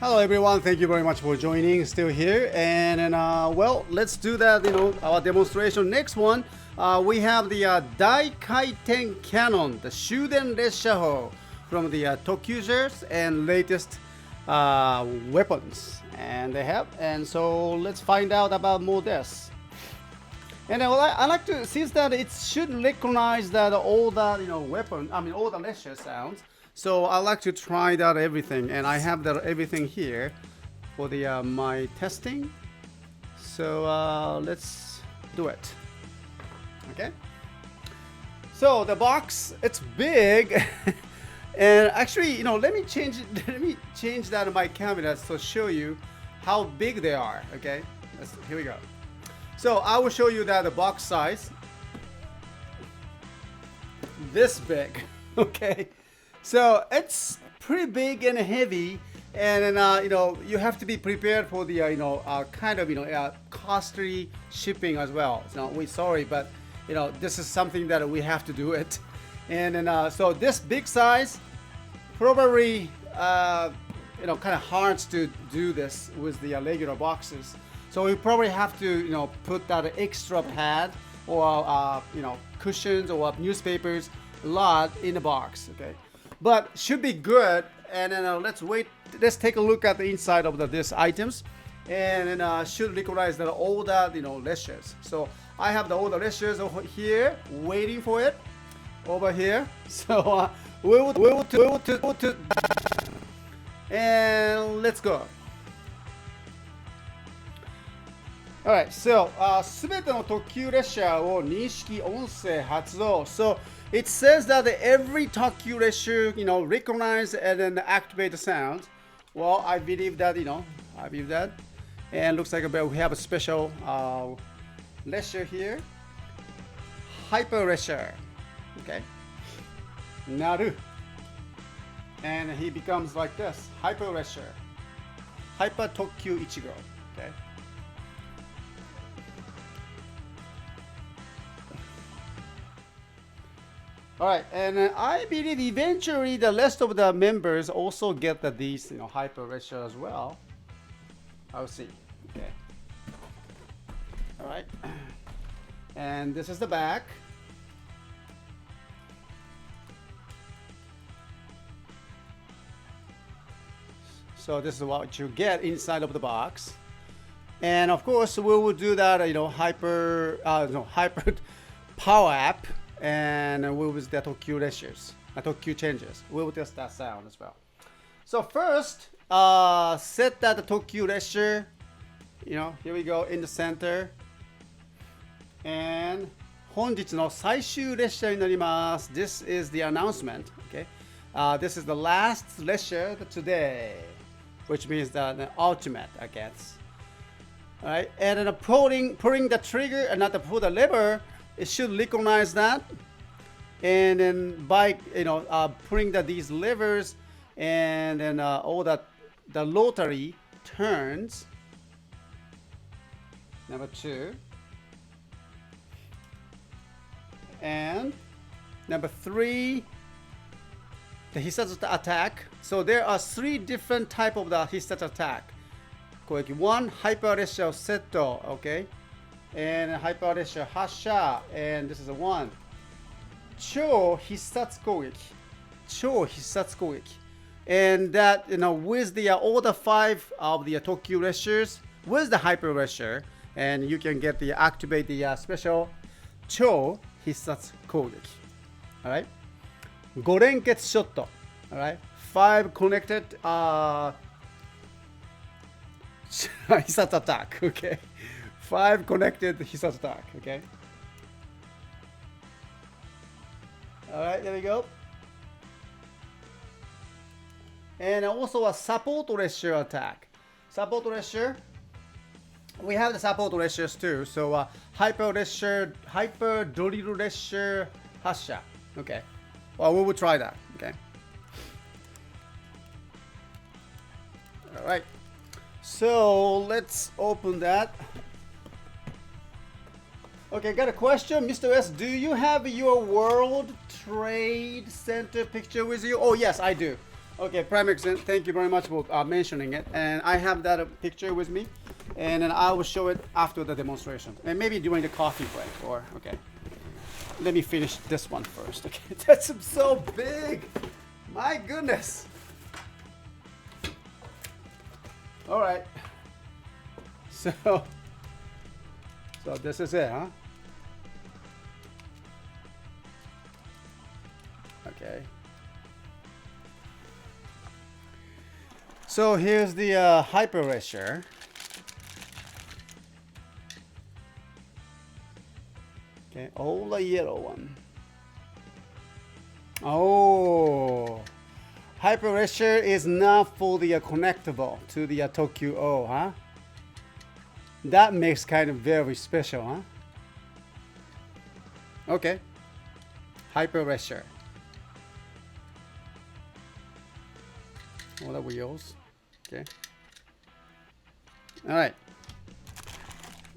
Hello everyone, thank you very much for joining. Still here, and well, let's do that. Our demonstration. Next one, we have the Daikaiten Canon, the Shuden Ressha from the ToQgers and latest weapons, and they have. And so let's find out about more this. And I like to, since that it should recognize that all the all the Ressha sounds. So I like to try that everything, and I have that everything here for the my testing. So let's do it. Okay. So the box, it's big, and actually, let me change it. Let me change that in my camera to show you how big they are. Okay. Here we go. So I will show you that the box size, this big. Okay. So it's pretty big and heavy, and you have to be prepared for the kind of costly shipping as well. So we're sorry, but this is something that we have to do it, and then so this big size probably kind of hard to do this with the regular boxes. So we probably have to put that extra pad or cushions or newspapers a lot in the box. Okay. But should be good, and then let's wait. Let's take a look at the inside of this items, and then should recognize that all that Resshas. So I have all the Resshas over here waiting for it over here. So we will and let's go. Alright, so すべての特急列車を認識音声発動。So it says that every ToQger Ressha, recognize and then activate the sound. Well, I believe that, I believe that. And looks like we have a special Ressha here. Hyper Ressha. Okay. Naru. And he becomes like this. Hyper Ressha. Hyper ToQger Ichigo. Okay. Alright, and I believe eventually the rest of the members also get these Hyper Ressha as well. I'll see. Okay. Alright. And this is the back. So this is what you get inside of the box. And of course we will do that hyper power app. And we will the ToQger Ressha, ToQger changes. We will test that sound as well. So first, set that ToQger Ressha, here we go in the center. And 本日の最終列車になります。This is the announcement. Okay, this is the last Ressha today, which means the ultimate, I guess. All right, and then pulling the trigger and not to pull the lever. It should recognize that, and then by putting these levers, and then all the rotary turns. Number 2, and number 3, the Hisatsu attack. So there are 3 different type of the Hisatsu attack. 1 Hyper Ressha Seto, okay. And Hyper Ressha Hasha, and this is a 1. 超必殺攻撃。超必殺攻撃。And that, with the all the 5 of the ToQger Ressha with the Hyper Ressha, and you can get the activate the special 超必殺攻撃。Alright? 5連結ショット。Alright? 5 connected 必殺 attack. Okay? 5 connected Hisatsu attack, okay? Alright, there we go. And also a support Ressha attack. Support Ressha. We have the support Ressha too. So Hyper Ressha, Hyper Drill Ressha Hasha. Okay. Well, we will try that, okay? Alright. So let's open that. Okay, got a question, Mr. S. Do you have your World Trade Center picture with you? Oh yes, I do. Okay, Prime Extent, thank you very much for mentioning it. And I have that picture with me. And then I will show it after the demonstration. And maybe during the coffee break or, okay. Let me finish this one first. Okay, that's so big. My goodness. All right. So this is it, huh? Okay. So here's the Hyper Ressha. Okay, all the yellow one. Oh, Hyper Ressha is not fully connectable to the ToQger, huh? That makes kind of very special, huh? Okay, Hyper Ressha. All the wheels. Okay. All right.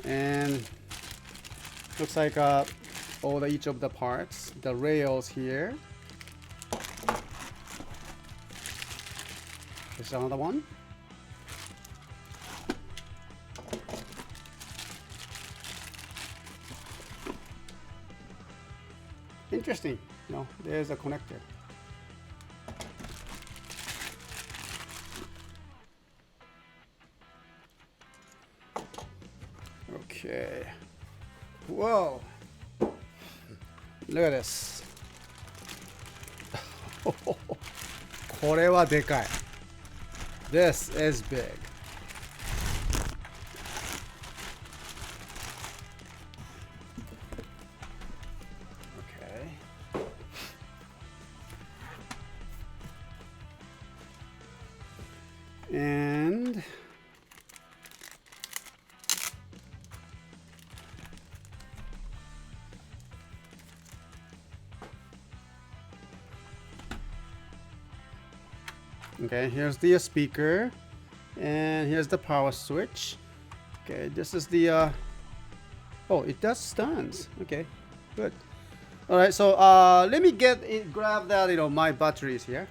And looks like each of the parts, the rails here. There's another one. Interesting. No, there's a connector. Okay. Whoa. Look at this. これはでかい. This is big. Okay. And okay, here's the speaker, and here's the power switch. Okay, this is the oh, it does stands. Okay, good. All right, so let me grab that, my batteries here.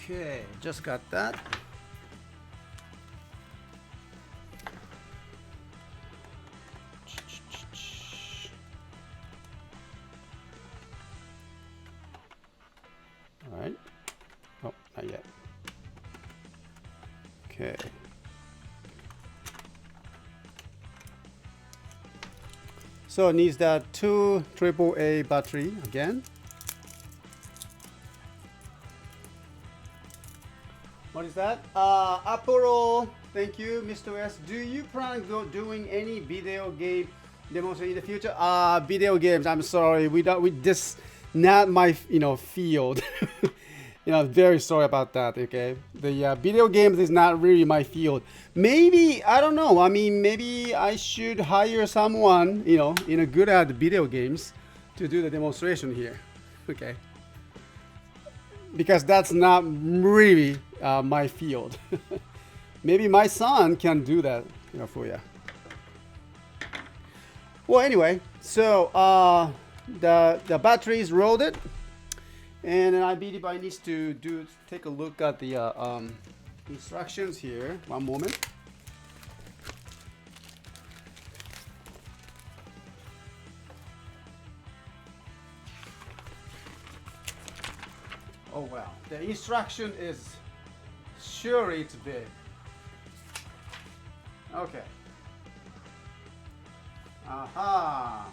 Okay, just got that. All right. Oh, not yet. Okay. So it needs that 2 AAA battery again. What is that? Apollo, thank you, Mr. S. Do you plan on doing any video game demonstration in the future? Video games, I'm sorry, this not my field. Very sorry about that. Okay, the video games is not really my field. Maybe, I don't know. I mean, maybe I should hire someone good at video games to do the demonstration here. Okay, because that's not really my field. Maybe my son can do that, for you. Well, anyway, so the battery is loaded, and I believe I need to take a look at the instructions here. One moment. Oh wow, the instruction is sure it's big. Okay. Aha.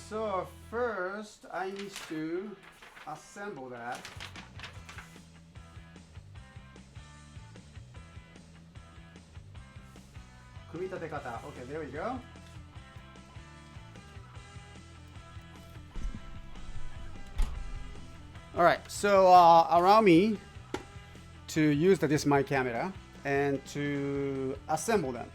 So first I need to assemble that. Kumitate kata. Okay, there we go. All right, so allow me to use this my camera and to assemble them.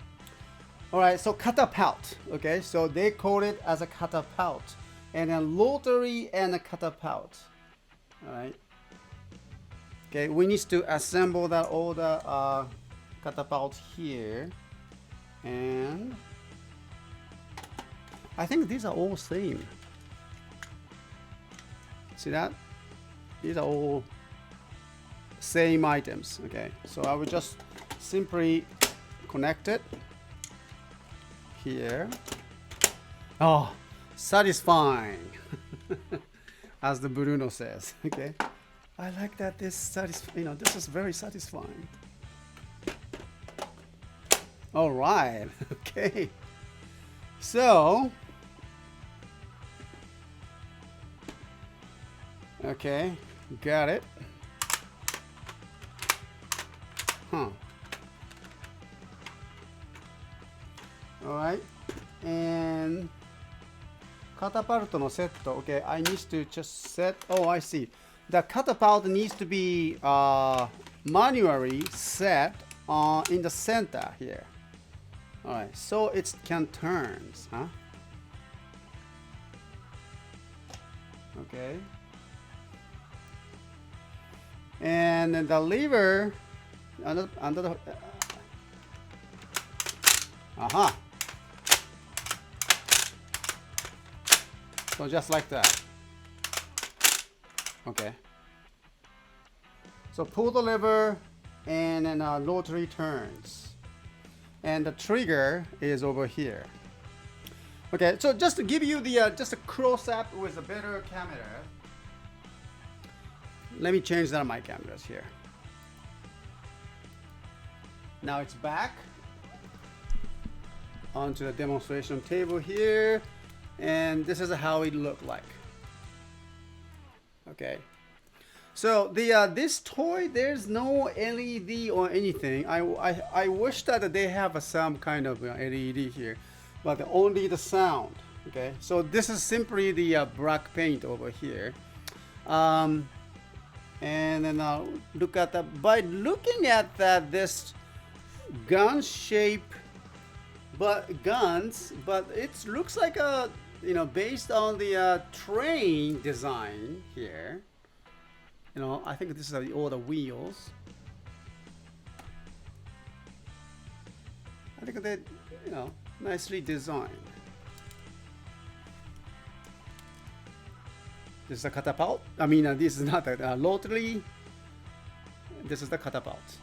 All right, so catapult. Okay, so they call it as a catapult, and then rotary and a catapult. All right. Okay, we need to assemble that all the catapults here, and I think these are all same. See that? These are all same items. Okay, so I will just simply connect it here. Oh, satisfying, as the Bruno says. Okay, I like that. This this is very satisfying. All right. Okay. So. Okay, got it. Huh. All right, and catapult no set. Okay, I need to just set. Oh, I see. The catapult needs to be manually set in the center here. All right, so it can turn, huh? Okay. And then the lever under the aha. So just like that. Okay. So pull the lever, and then rotary turns, and the trigger is over here. Okay. So just to give you the just a close up with a better camera. Let me change that on my cameras here. Now it's back onto the demonstration table here, and this is how it looked like. Okay, so the this toy, there's no LED or anything. I wish that they have some kind of LED here, but only the sound. Okay, so this is simply the black paint over here. And then look at that. By looking at that, this gun shape, but it looks like a based on the train design here. I think this is all the wheels. I think they nicely designed. This is a catapult. I mean, this is not a rotary. This is the catapult.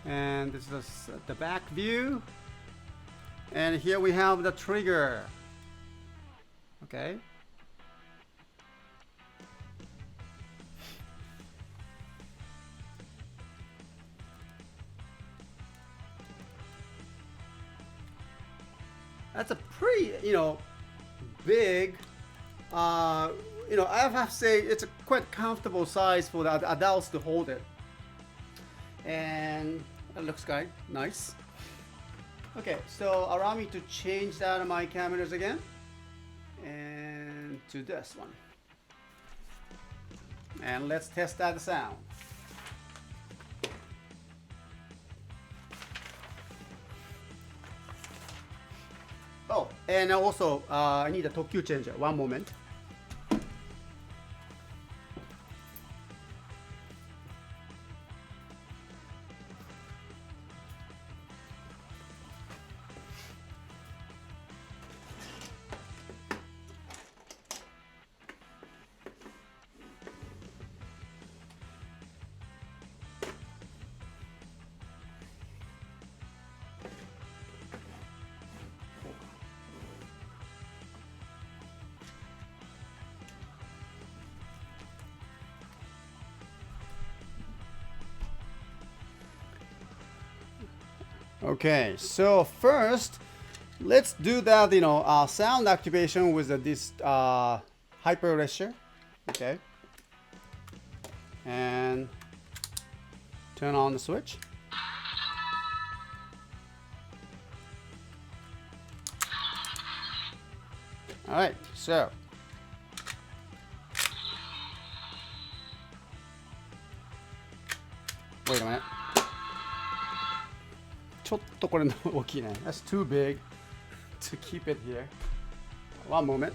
And this is the back view. And here we have the trigger. Okay. That's a pretty, big, I have to say it's a quite comfortable size for the adults to hold it. And it looks quite nice. Okay, so allow me to change that on my cameras again. And to this one. And let's test that sound. Oh, and also I need a ToQger changer. One moment. Okay, so first, let's do that, sound activation with this Hyper Ressha. Okay, and turn on the switch. All right, so wait a minute. ちょっとこれ大きいね。That's too big to keep it here. One moment.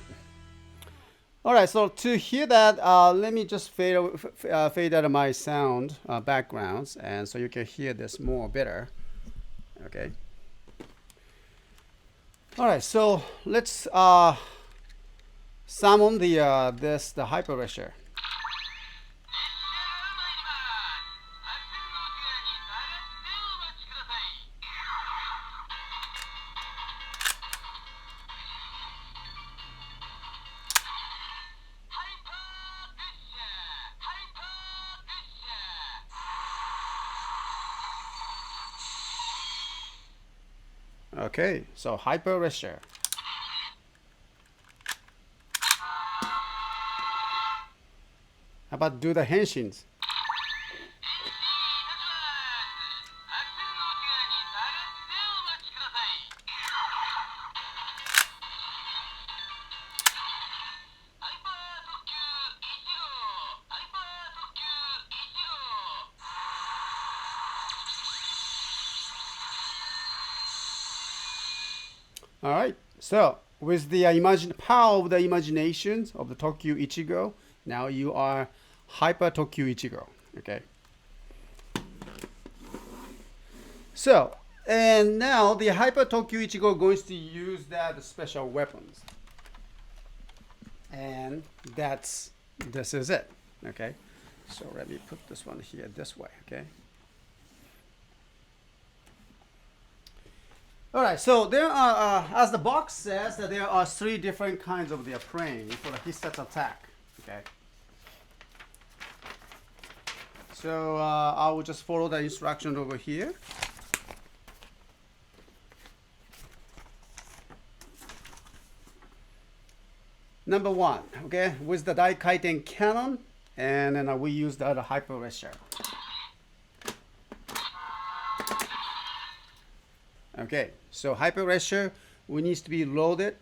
Alright, so to hear that, let me just fade out of my sound backgrounds, and so you can hear this more better. Okay. Alright, so let's summon the Hyper Ressha. Okay, so Hyper Ressha. How about do the henshins? All right, so with the power of the imagination of the ToQger Ichigo, now you are Hyper ToQger Ichigo. Okay. So, and now the Hyper ToQger Ichigo going to use that special weapons, and this is it. Okay. So let me put this one here this way. Okay. All right, so there are, as the box says, that there are 3 different kinds of the praying for the Hisatsu attack. Okay. So I will just follow the instruction over here. Number 1, okay, with the Daikaiten Canon, and then we use the Hyper Ressha. Okay, so Hyper Ressha needs to be loaded,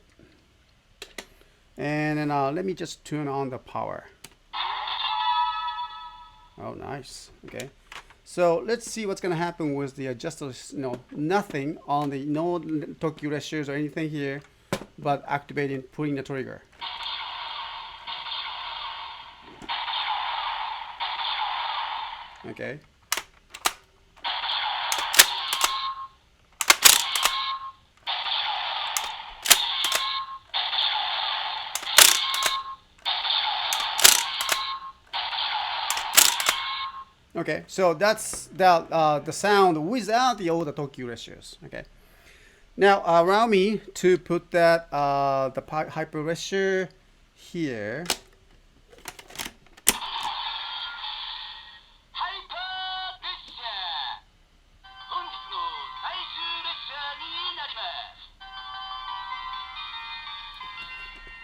and then let me just turn on the power. Oh, nice. Okay, so let's see what's gonna happen with the nothing on the no ToQger Reshas or anything here, but pulling the trigger. Okay. Okay, so that's the sound without the older ToQger Reshas. Okay, now allow me to put that the Hyper Ressha here.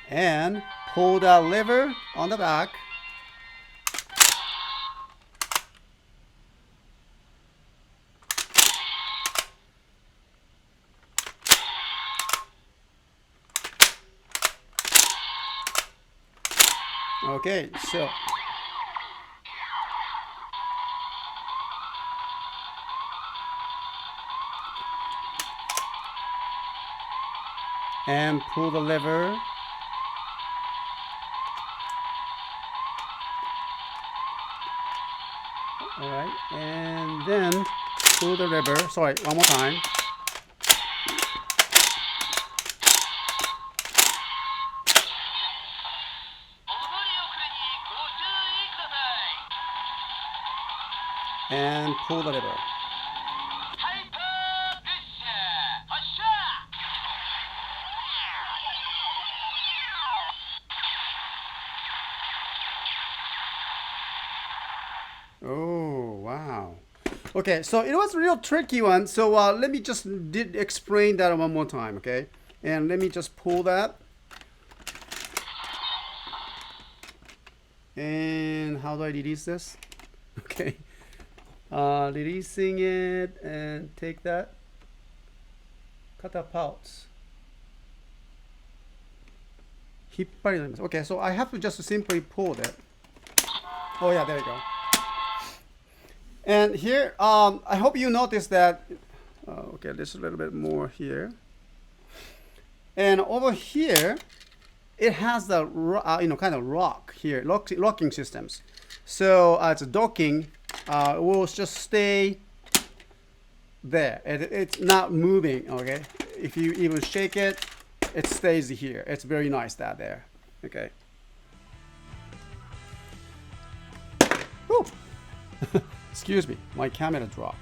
And pull that lever on the back. Okay, so and pull the lever. All right, and then pull the lever. Sorry, one more time. And pull the lever. Oh, wow. Okay, so it was a real tricky one. So let me just explain that one more time, okay? And let me just pull that. And how do I release this? Okay. Releasing it and take that. Catapults. Okay, so I have to just simply pull that. Oh yeah, there you go. And here, I hope you notice that Okay, there's a little bit more here. And over here, it has the kind of rock here, locking systems. So it's docking. It will just stay there. It's not moving. Okay, if you even shake it, it stays here. It's very nice that there. Okay. Whew. Excuse me, my camera dropped.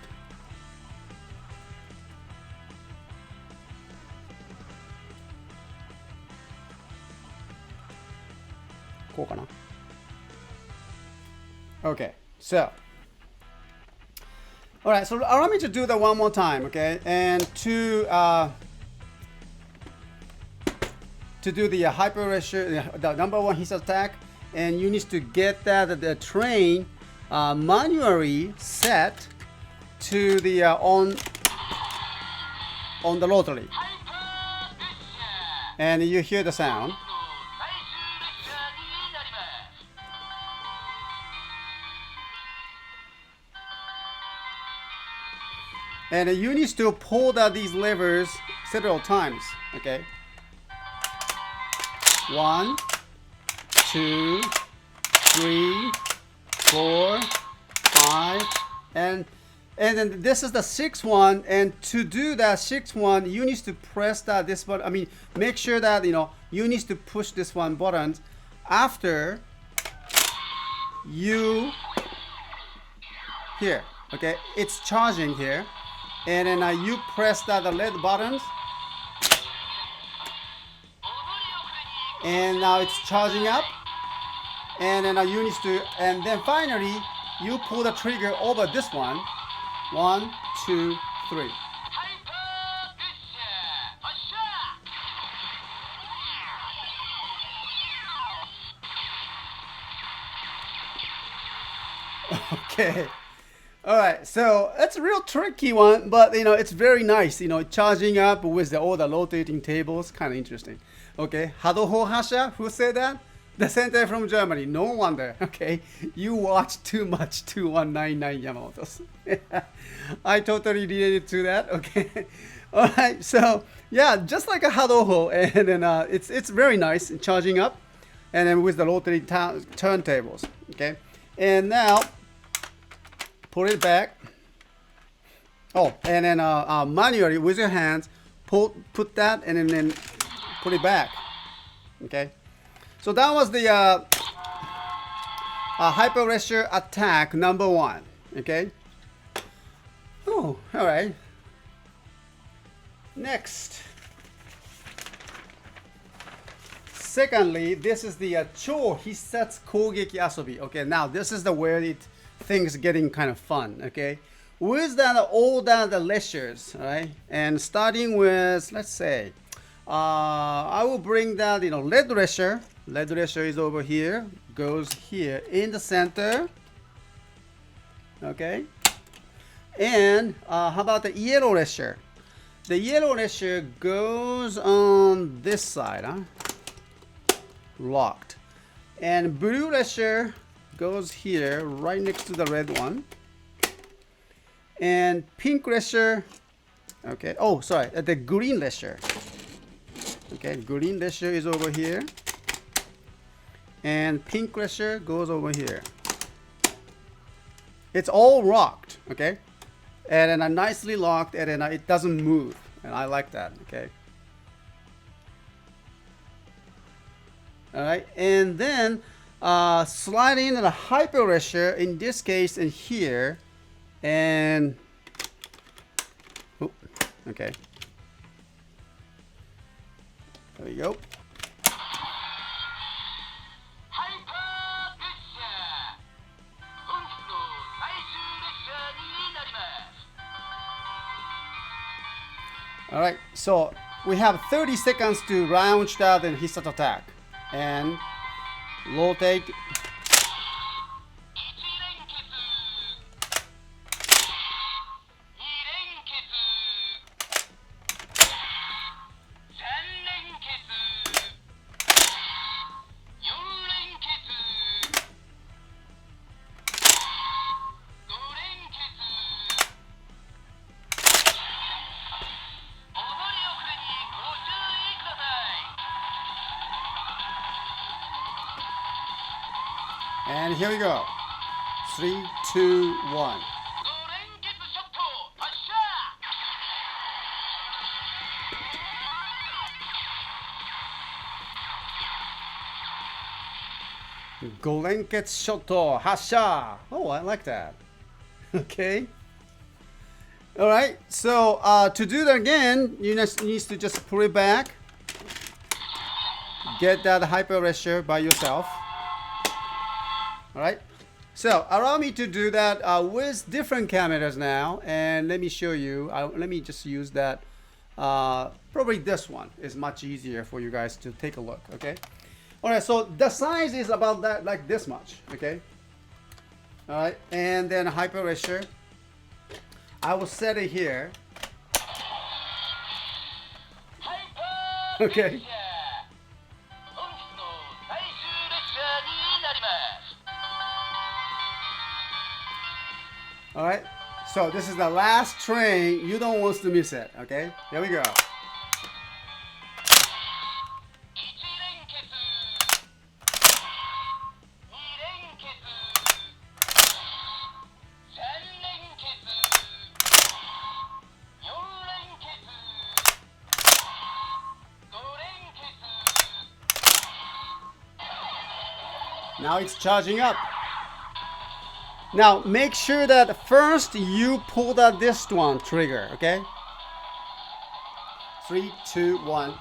Okay, so all right, so allow me to do that one more time, okay? And to do the Hyper Ressha, the number one his attack, and you need to get that the train manually set to the on the rotary, and you hear the sound. And you need to pull these levers several times, okay? 1, 2, 3, 4, 5, and then this is the sixth one. And to do that sixth one, you need to press this button. I mean, make sure that you need to push this one button after you here. Okay, it's charging here. And then you press the red buttons, and now it's charging up. And then you need to, and then finally you pull the trigger over this one. 1, 2, 3. Okay. All right, so it's a real tricky one, but it's very nice. Charging up with all the rotating tables, kind of interesting. Okay, Hahaha Hasha, who said that? TheSentaiFrom Germany. No wonder. Okay, you watch too much 2199 Yamamoto's. I totally related to that. Okay, all right. So yeah, just like a Hahaha, and then it's very nice charging up, and then with the rotating turntables. Okay, and now. Put it back. Oh, and then manually with your hands, put that, and then put it back. Okay. So that was the Hyper Ressha attack number 1. Okay. Oh, all right. Next. Secondly, this is the Chou Hissatsu Kougeki Asobi. Okay, now this is the where things getting kind of fun. Okay, with that all the Reshas, right? And starting with, let's say, I will bring that red Ressha. Red Ressha is over here, goes here in the center. Okay, and how about the yellow Ressha? The yellow Ressha goes on this side, huh? Locked, and blue Ressha goes here right next to the red one, and pink Ressha, okay, oh sorry, the green Ressha, okay, green Ressha is over here, and pink Ressha goes over here. It's all locked, okay, and then nicely locked, and then it doesn't move, and I like that. Okay, all right, and then slide in the Hyper Ressha in this case in here, and oh, okay, there we go. All right, so we have 30 seconds to launch that and his attack, and rotate. And here we go. 3, 2, 1. Golenketsu Shoto Hasha. Oh, I like that. Okay. All right. So to do that again, you need to just pull it back. Get that Hyper Ressha by yourself. All right. So allow me to do that with different cameras now, and let me show you. Let me just use that. Probably this one is much easier for you guys to take a look. Okay. All right, so the size is about that, like this much, okay? All right, and then Hyper Ressha. I will set it here. Okay. All right, so this is the last train. You don't want to miss it, okay? Here we go. Now it's charging up. Now make sure that first you pull this one trigger, okay? 3, 2, 1.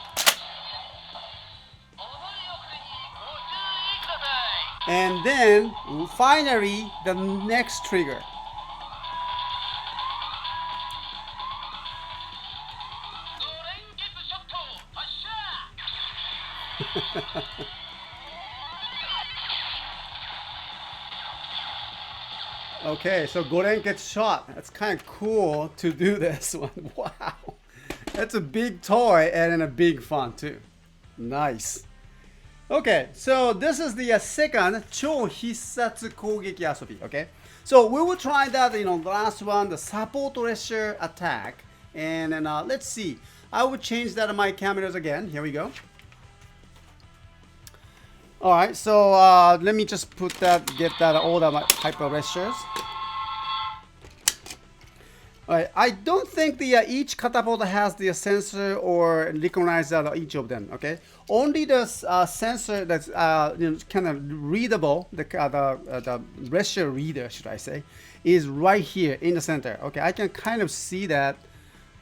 And then finally the next trigger. Okay, so Goren gets shot. That's kind of cool to do this one. Wow. That's a big toy and then a big fun too. Nice. Okay, so this is the second 超必殺攻撃遊び. Okay, so we will try that, the last one, the support Ressha attack. And then let's see. I will change that on my cameras again. Here we go. All right, so let me just get that all the Hyper Ressha's. All right, I don't think the each catapult has the sensor or recognizer each of them. Okay, only the sensor that's kind of readable, the Ressha reader, should I say, is right here in the center. Okay, I can kind of see that,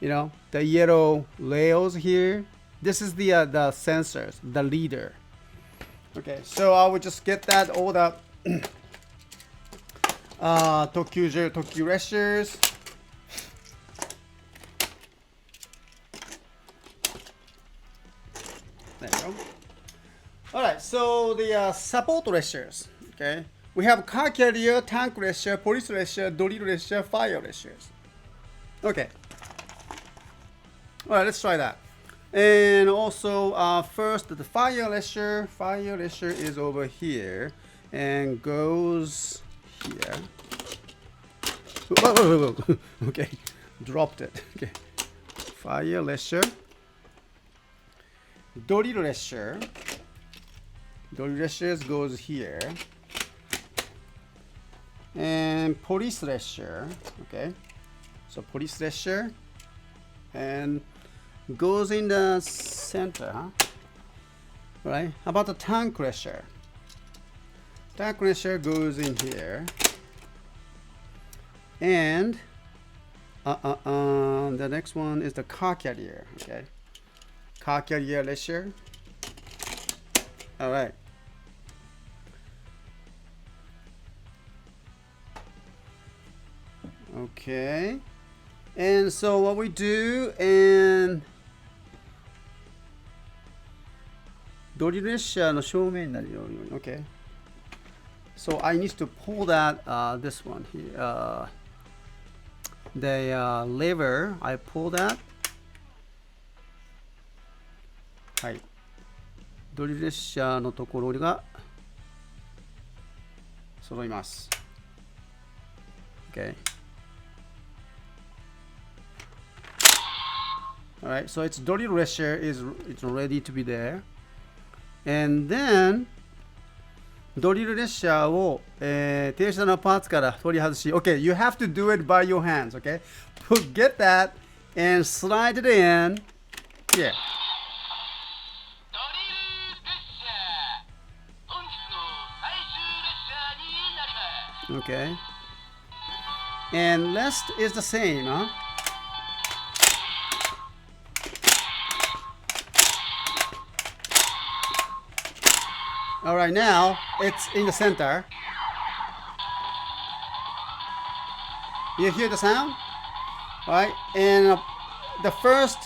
the yellow layers here. This is the sensors, the leader. Okay, so I will just get that all the ToQger, Ressha's. There you go. All right, so the support Ressha's. Okay, we have car carrier, tank Ressha, police Ressha, drill Ressha, fire Ressha's. Okay. All right, let's try that. And also, first the fire Ressha. Fire Ressha is over here and goes here. Whoa. Okay, dropped it. Okay, fire Ressha. Drill Ressha. Drill Ressha goes here. And police Ressha. Okay, so police Ressha and goes in the center, huh? Right? How about the tank Ressha? Tank Ressha goes in here. And the next one is the car carrier. Okay, car carrier Ressha. All right. Okay. And so what we do, and drill Resshaの正面になるように. Okay. So I need to pull that this one here. The lever, I pull that. はい。ドリル列車のところが揃います。Okay. All right, so its drill Ressha it's ready to be there, and then ドリル列車を、停車のパーツから取り外し Okay, you have to do it by your hands, okay? Get that and slide it in here. Okay. And rest is the same, huh? Alright, now it's in the center. You hear the sound? Right? And the first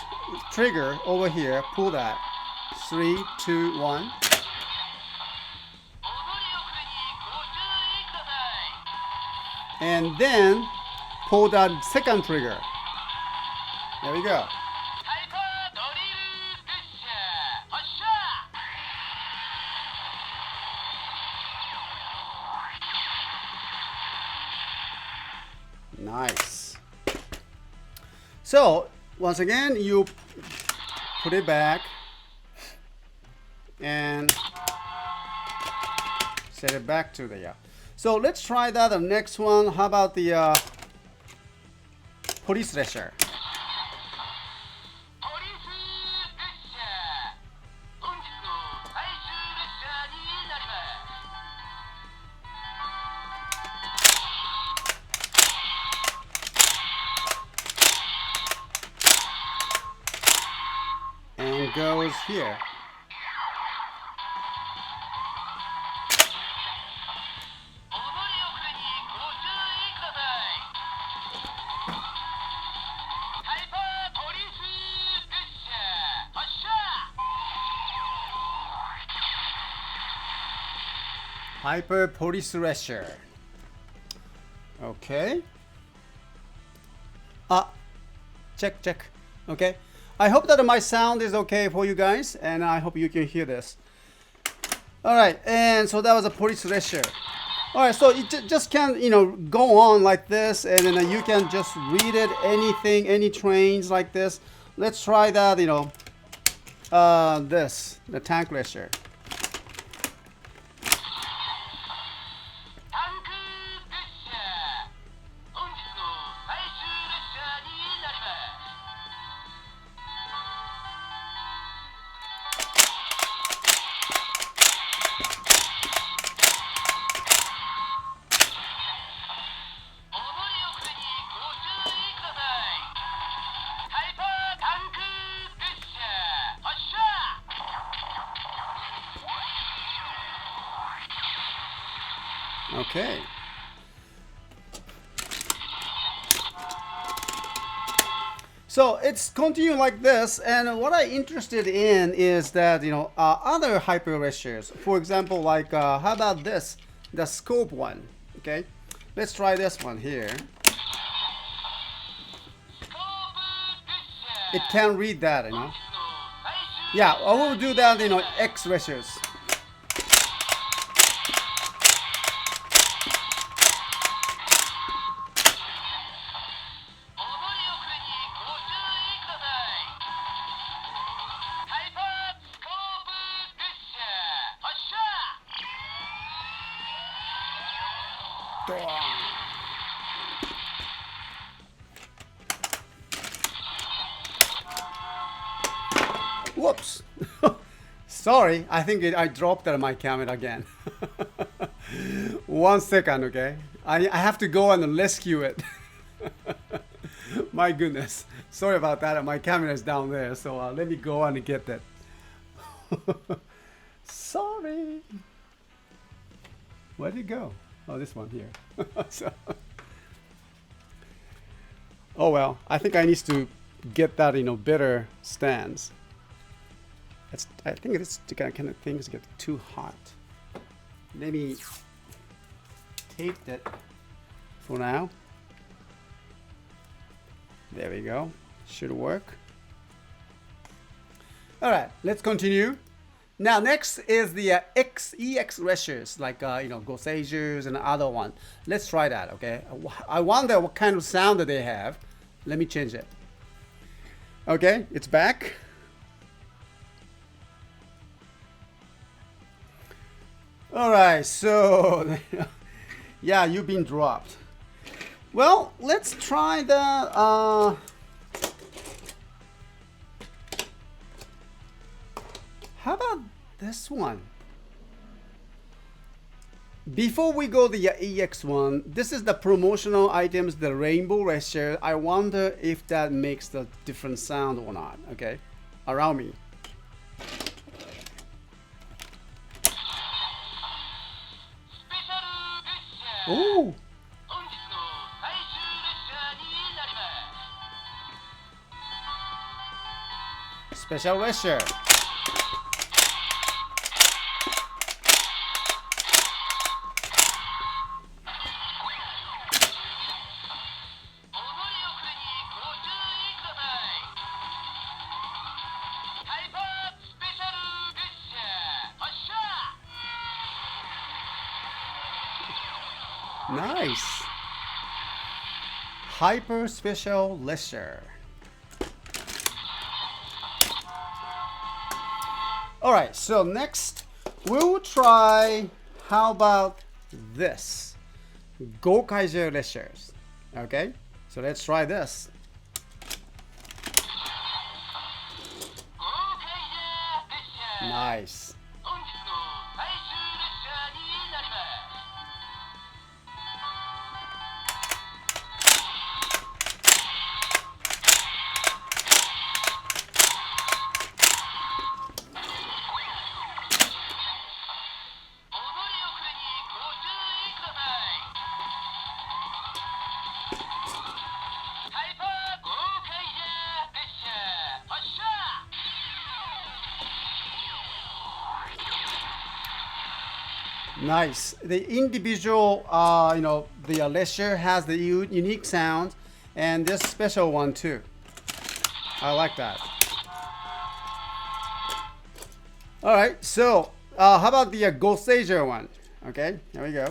trigger over here, pull that. 3, 2, 1. And then pull that second trigger. There we go. Nice. So, once again, you put it back and set it back to the... So let's try that. The next one, how about the police Ressha? And goes here. Hyper Ressha. Okay. Check. Okay. I hope that my sound is okay for you guys, and I hope you can hear this. All right, and so that was a police Ressha. All right, so it just can, go on like this, and then you can just read it, anything, any trains like this. Let's try that, the tank Ressha. Okay. So it's continue like this, and what I'm interested in is that other Hyper Ressha's. For example, like how about this, the scope one? Okay, let's try this one here. It can read that, Yeah, I will do that, X Ressha's. Whoops. Sorry, I think I dropped my camera again. 1 second, okay? I have to go and rescue it. My goodness. Sorry about that. My camera is down there, so let me go and get that. Sorry. Where'd it go? Oh, this one here. Oh well, I think I need to get that better stance. I think it's kind of things get too hot. Maybe tape that for now. There we go. Should work. All right, let's continue. Now next is the EX Ressha's, like Goseijus and other one. Let's try that, okay? I wonder what kind of sound that they have. Let me change it. Okay, it's back. All right, so yeah, you've been dropped. Well, let's try the how about this one? Before we go the EX one, this is the promotional items, the Rainbow Ressha. I wonder if that makes the different sound or not. Okay, around me. Ooh. Special Ressha. Nice. Hyper Special Ressha. All right, so next we'll try, how about this? ToQger Reshas. Okay, so let's try this. Nice. Nice. The individual, the Ressha has the unique sound, and this special one too. I like that. All right. So, how about the ToQger one? Okay, here we go.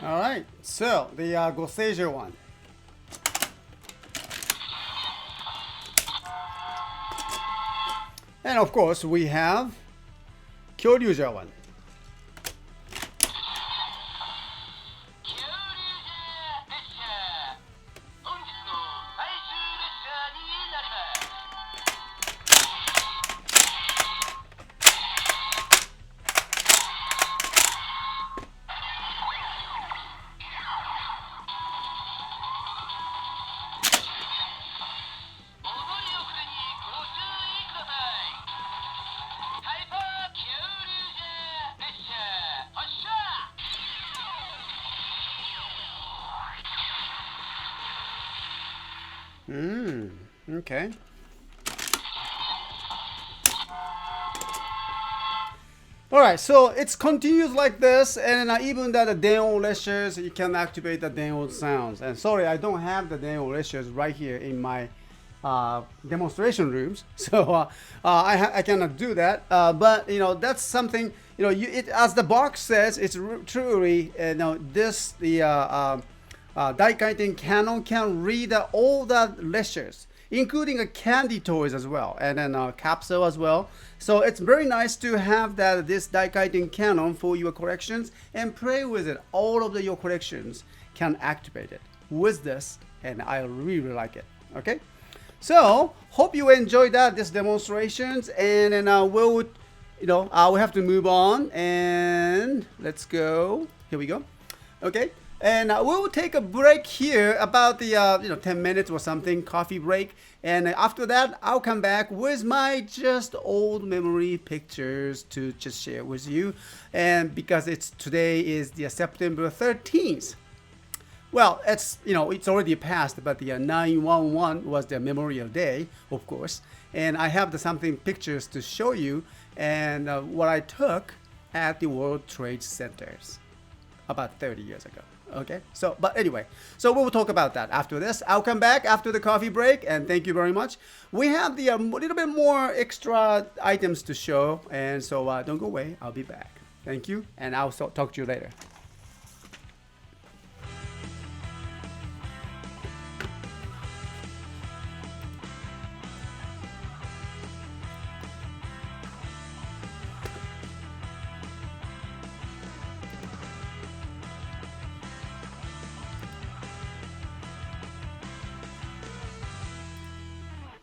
All right, so the ToQger one. And of course, we have Kyoryuja one. Okay. All right, so it's continues like this, and even that the Den'o Reshas, you can activate the Den'o sounds. And sorry, I don't have the Den'o Reshas right here in my demonstration rooms, so I cannot do that. But that's something as the box says, it's truly this the Daikaiten Canon can read all the Reshas, including a candy toys as well, and then a capsule as well. So it's very nice to have this Daikaiten Canon for your collections and play with it. All of your collections can activate it with this, and I really like it. Okay, so hope you enjoyed this demonstrations, and then we'll have to move on, and let's go. Here we go. Okay. And we'll take a break here, about the 10 minutes or something, coffee break. And after that, I'll come back with my just old memory pictures to just share with you. And because today is the September 13th. Well, it's it's already passed, but the 911 was the Memorial Day, of course, and I have something pictures to show you, and what I took at the World Trade Centers about 30 years ago. Okay, so but anyway, so we will talk about that after this. I'll come back after the coffee break, and thank you very much. We have the little bit more extra items to show, and so don't go away. I'll be back. Thank you, and I'll talk to you later.